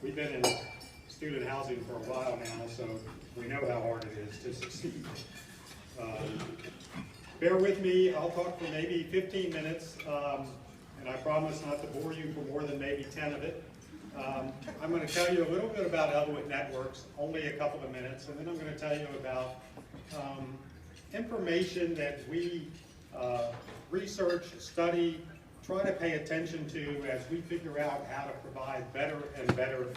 We've been in student housing for a while now, so we know how hard it is to succeed. Bear with me, I'll talk for maybe 15 minutes, and I promise not to bore you for more than maybe 10 of it. I'm going to tell you a little bit about Elauwit Networks, only a couple of minutes, and then I'm going to tell you about information that we research, study, try to pay attention to as we figure out how to provide better and better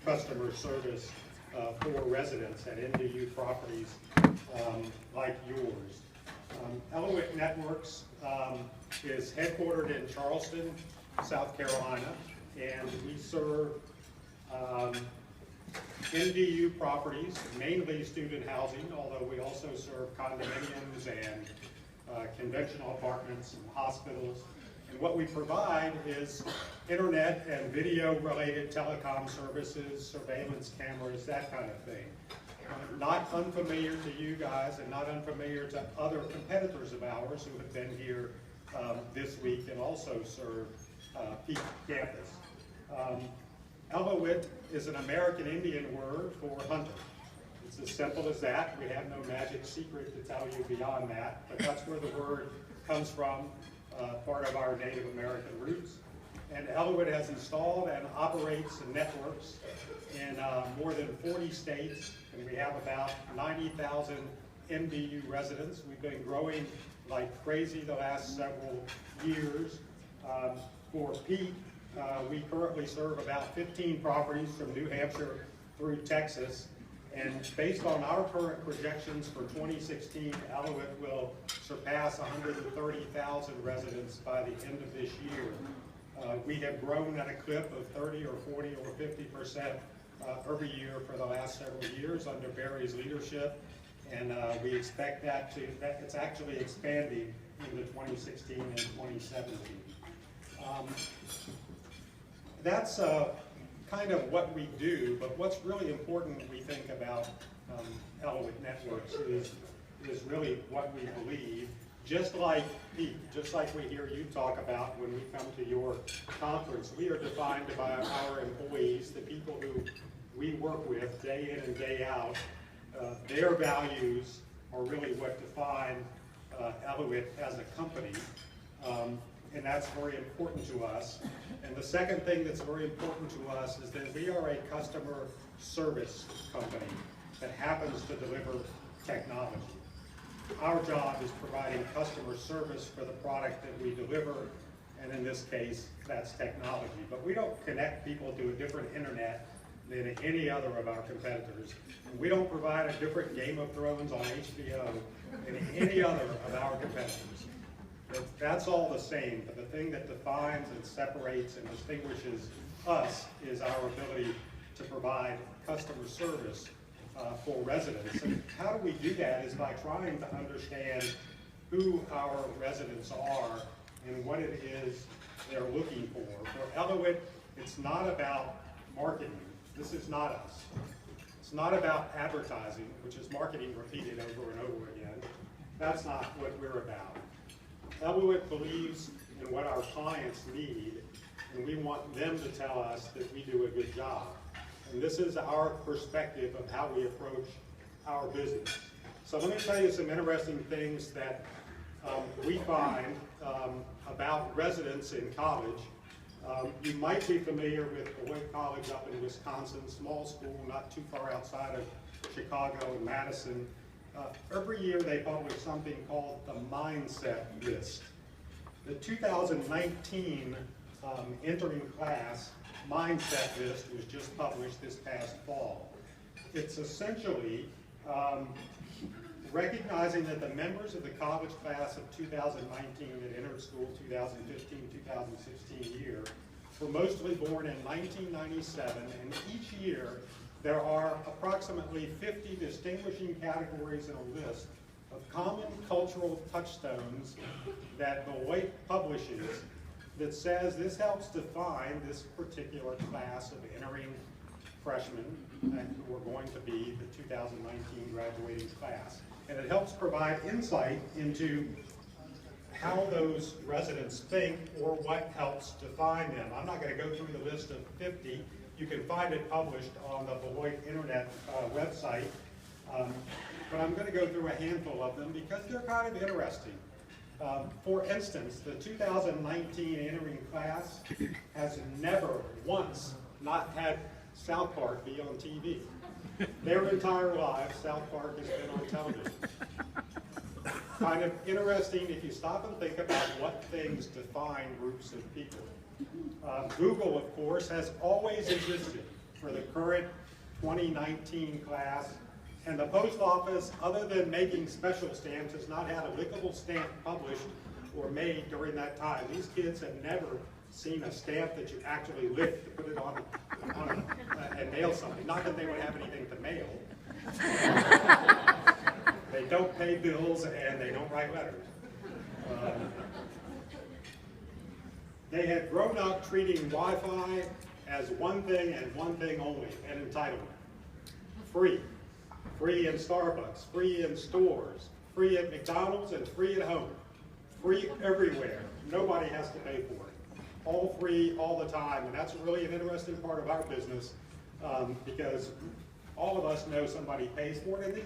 customer service for residents at NDU properties like yours. Elauwit Networks is headquartered in Charleston, South Carolina, and we serve NDU properties, mainly student housing, although we also serve condominiums and conventional apartments and hospitals. And what we provide is internet and video-related telecom services, surveillance cameras, that kind of thing. Not unfamiliar to you guys and not unfamiliar to other competitors of ours who have been here this week and also serve Peak Campus. Elauwit is an American Indian word for hunter. It's as simple as that. We have no magic secret to tell you beyond that, but that's where the word comes from, part of our Native American roots. And Elauwit has installed and operates networks in more than 40 states, and we have about 90,000 MDU residents. We've been growing like crazy the last several years. For Peak, we currently serve about 15 properties from New Hampshire through Texas. And based on our current projections for 2016, Elauwit will surpass 130,000 residents by the end of this year. We have grown at a clip of 30 or 40 or 50% every year for the last several years under Barry's leadership. And we expect that it's actually expanding into 2016 and 2017. That's kind of what we do, but what's really important we think about Elauwit Networks is really what we believe. Just like Pete, just like we hear you talk about when we come to your conference, we are defined by our employees, the people who we work with day in and day out. Their values are really what define Elauwit as a company. And that's very important to us. And the second thing that's very important to us is that we are a customer service company that happens to deliver technology. Our job is providing customer service for the product that we deliver, and in this case, that's technology. But we don't connect people to a different internet than any other of our competitors. And we don't provide a different Game of Thrones on HBO than any other of our competitors. That's all the same, but the thing that defines and separates and distinguishes us is our ability to provide customer service for residents. And how do we do that is by trying to understand who our residents are and what it is they're looking for. For Elauwit, it's not about marketing. This is not us. It's not about advertising, which is marketing repeated over and over again. That's not what we're about. Elauwit believes in what our clients need, and we want them to tell us that we do a good job. And this is our perspective of how we approach our business. So let me tell you some interesting things that we find about residents in college. You might be familiar with Beloit College up in Wisconsin, small school, not too far outside of Chicago and Madison. Every year they publish something called the Mindset List. The 2019 entering class Mindset List was just published this past fall. It's essentially recognizing that the members of the college class of 2019 that entered school 2015-2016 year were mostly born in 1997, and each year there are approximately 50 distinguishing categories in a list of common cultural touchstones that Beloit publishes that says this helps define this particular class of entering freshmen who are going to be the 2019 graduating class. And it helps provide insight into how those residents think or what helps define them. I'm not going to go through the list of 50. You can find it published on the Beloit Internet website. But I'm going to go through a handful of them because they're kind of interesting. For instance, the 2019 entering class has never once not had South Park be on TV. Their entire lives, South Park has been on television. Kind of interesting if you stop and think about what things define groups of people. Google, of course, has always existed for the current 2019 class, and the post office, other than making special stamps, has not had a lickable stamp published or made during that time. These kids have never seen a stamp that you actually lick to put it on and mail something. Not that they would have anything to mail. They don't pay bills and they don't write letters. They had grown up treating Wi-Fi as one thing and one thing only, an entitlement. Free. Free in Starbucks, free in stores, free at McDonald's, and free at home. Free everywhere. Nobody has to pay for it. All free, all the time, and that's really an interesting part of our business because all of us know somebody pays for it, and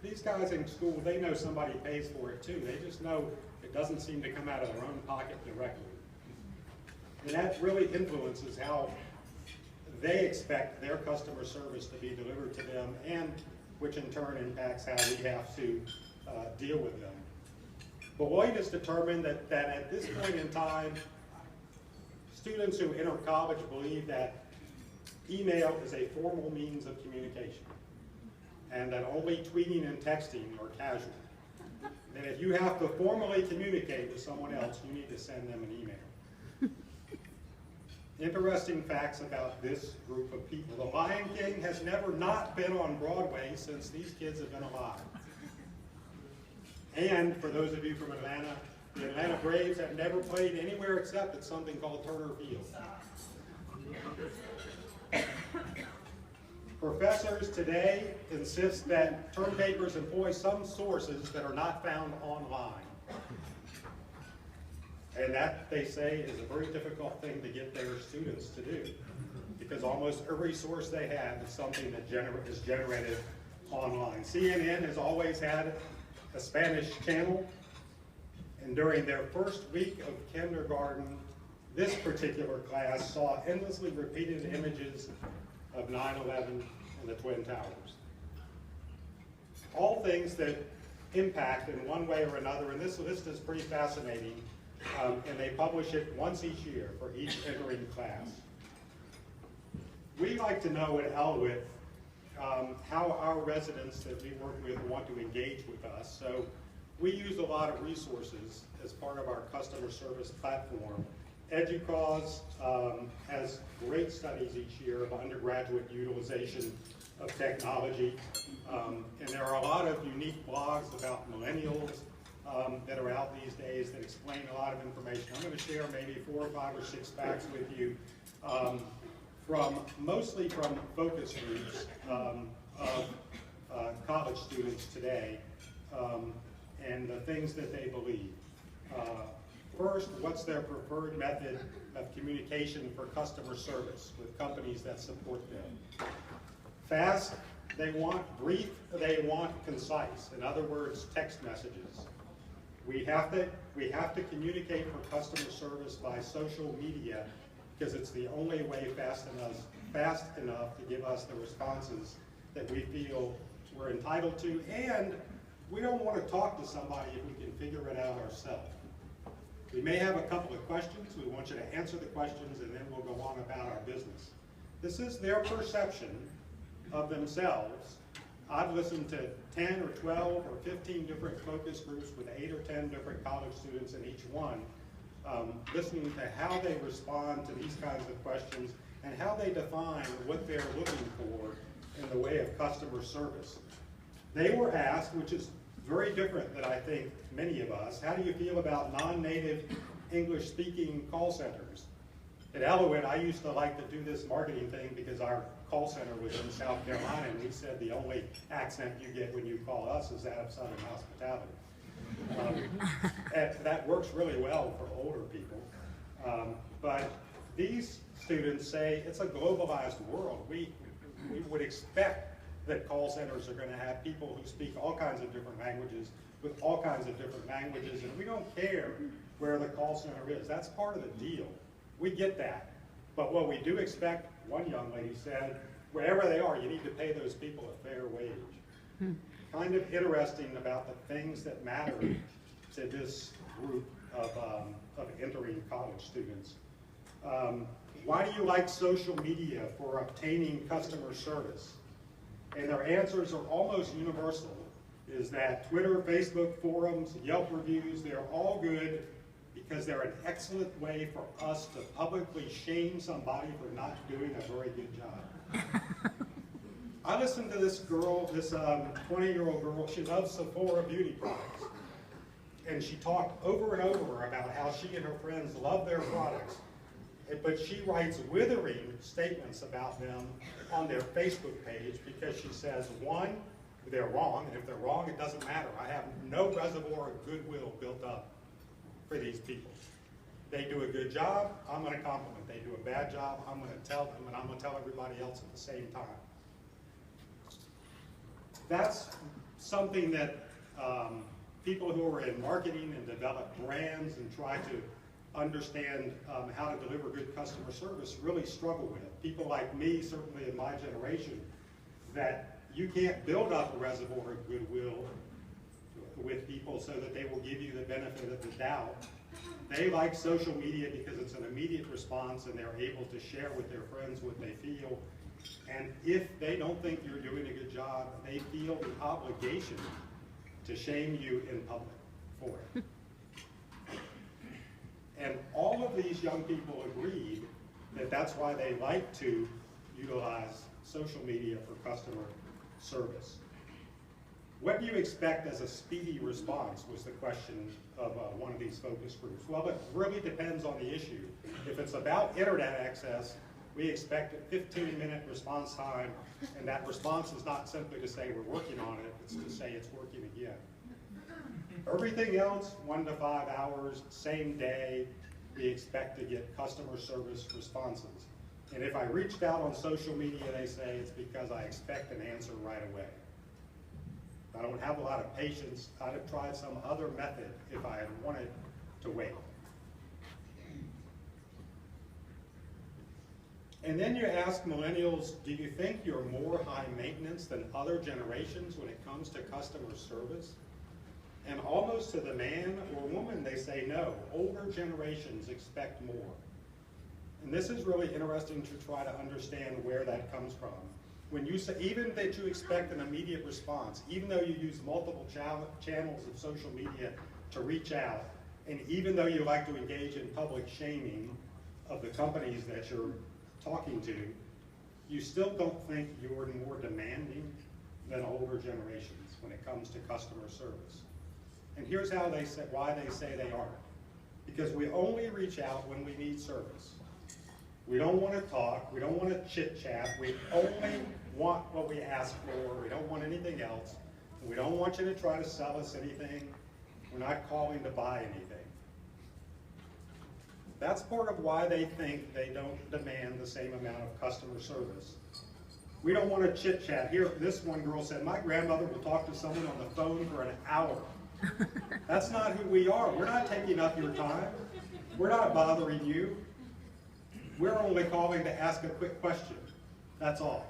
these guys in school, they know somebody pays for it too. They just know it doesn't seem to come out of their own pocket directly. And that really influences how they expect their customer service to be delivered to them, and which in turn impacts how we have to deal with them. Beloit has determined that at this point in time, students who enter college believe that email is a formal means of communication, and that only tweeting and texting are casual. And if you have to formally communicate with someone else, you need to send them an email. Interesting facts about this group of people. The Lion King has never not been on Broadway since these kids have been alive. And for those of you from Atlanta, the Atlanta Braves have never played anywhere except at something called Turner Field. Professors today insist that term papers employ some sources that are not found online. And that, they say, is a very difficult thing to get their students to do, because almost every source they have is something that is generated online. CNN has always had a Spanish channel, and during their first week of kindergarten, this particular class saw endlessly repeated images of 9/11 and the Twin Towers. All things that impact in one way or another, and this list is pretty fascinating, and they publish it once each year for each entering class. We like to know at Elauwit how our residents that we work with want to engage with us. So we use a lot of resources as part of our customer service platform. EDUCAUSE has great studies each year of undergraduate utilization of technology. And there are a lot of unique blogs about millennials that are out these days that explain a lot of information. I'm going to share maybe 4 or 5 or 6 facts with you mostly from focus groups of college students today and the things that they believe. First, what's their preferred method of communication for customer service with companies that support them? Fast, they want brief, they want concise. In other words, text messages. We have to communicate for customer service by social media because it's the only way fast enough to give us the responses that we feel we're entitled to, and we don't want to talk to somebody if we can figure it out ourselves. We may have a couple of questions. We want you to answer the questions, and then we'll go on about our business. This is their perception of themselves. I've listened to 10 or 12 or 15 different focus groups with 8 or 10 different college students in each one, listening to how they respond to these kinds of questions and how they define what they're looking for in the way of customer service. They were asked, which is very different than I think many of us, how do you feel about non-native English-speaking call centers? At Elauwit, I used to like to do this marketing thing because our call center was in South Carolina, and we said the only accent you get when you call us is that of Southern hospitality. And that works really well for older people. But these students say it's a globalized world. We would expect that call centers are going to have people who speak all kinds of different languages with all kinds of different languages, and we don't care where the call center is. That's part of the deal. We get that. But what we do expect, one young lady said, wherever they are, you need to pay those people a fair wage. Kind of interesting about the things that matter to this group of entering college students. Why do you like social media for obtaining customer service? And their answers are almost universal, is that Twitter, Facebook, forums, Yelp reviews, they're all good because they're an excellent way for us to publicly shame somebody for not doing a very good job. I listened to this girl, this 20-year-old girl, she loves Sephora beauty products. And she talked over and over about how she and her friends love their products. But she writes withering statements about them on their Facebook page because she says, one, they're wrong, and if they're wrong, it doesn't matter. I have no reservoir of goodwill built up for these people. They do a good job, I'm going to compliment. They do a bad job, I'm going to tell them, and I'm going to tell everybody else at the same time. That's something that people who are in marketing and develop brands and try to understand how to deliver good customer service really struggle with. People like me, certainly in my generation, that you can't build up a reservoir of goodwill with people so that they will give you the benefit of the doubt. They like social media because it's an immediate response and they're able to share with their friends what they feel. And if they don't think you're doing a good job, they feel the obligation to shame you in public for it. And all of these young people agreed that that's why they like to utilize social media for customer service. What do you expect as a speedy response was the question of one of these focus groups. Well, it really depends on the issue. If it's about internet access, we expect a 15-minute response time, and that response is not simply to say we're working on it, it's to say it's working again. Everything else, 1 to 5 hours, same day, we expect to get customer service responses. And if I reached out on social media, they say it's because I expect an answer right away. I don't have a lot of patience. I'd have tried some other method if I had wanted to wait. And then you ask millennials, do you think you're more high maintenance than other generations when it comes to customer service? And almost to the man or woman, they say no. Older generations expect more. And this is really interesting to try to understand where that comes from. When you say, even that you expect an immediate response, even though you use multiple channels of social media to reach out, and even though you like to engage in public shaming of the companies that you're talking to, you still don't think you're more demanding than older generations when it comes to customer service. And here's how they say, why they say they aren't. Because we only reach out when we need service. We don't want to talk, we don't want to chit-chat, we only want what we ask for, we don't want anything else. We don't want you to try to sell us anything, we're not calling to buy anything. That's part of why they think they don't demand the same amount of customer service. We don't want to chit-chat. Here, this one girl said, my grandmother will talk to someone on the phone for an hour. That's not who we are. We're not taking up your time. We're not bothering you. We're only calling to ask a quick question. That's all.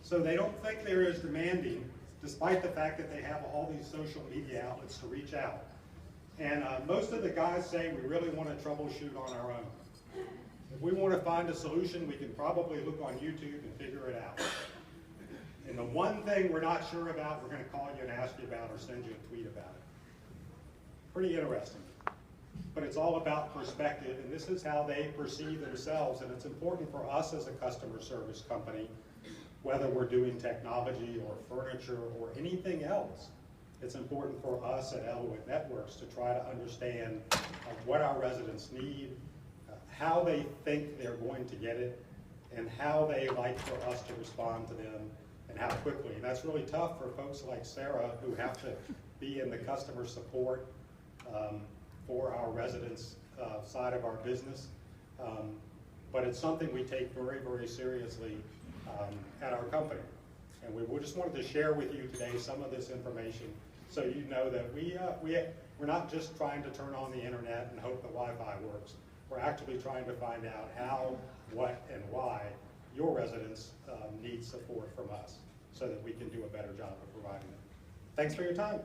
So they don't think they're as demanding, despite the fact that they have all these social media outlets to reach out. And most of the guys say we really want to troubleshoot on our own. If we want to find a solution, we can probably look on YouTube and figure it out. And the one thing we're not sure about, we're going to call you and ask you about or send you a tweet about it. Pretty interesting. But it's all about perspective, and this is how they perceive themselves, and it's important for us as a customer service company, whether we're doing technology or furniture or anything else. It's important for us at Elauwit Networks to try to understand what our residents need, how they think they're going to get it, and how they like for us to respond to them, and how quickly. And that's really tough for folks like Sarah who have to be in the customer support for our residents side of our business. but it's something we take very, very seriously at our company. And we just wanted to share with you today some of this information so you know that we're not just trying to turn on the internet and hope the Wi-Fi works. We're actually trying to find out how, what, and why your residents need support from us so that we can do a better job of providing it. Thanks for your time.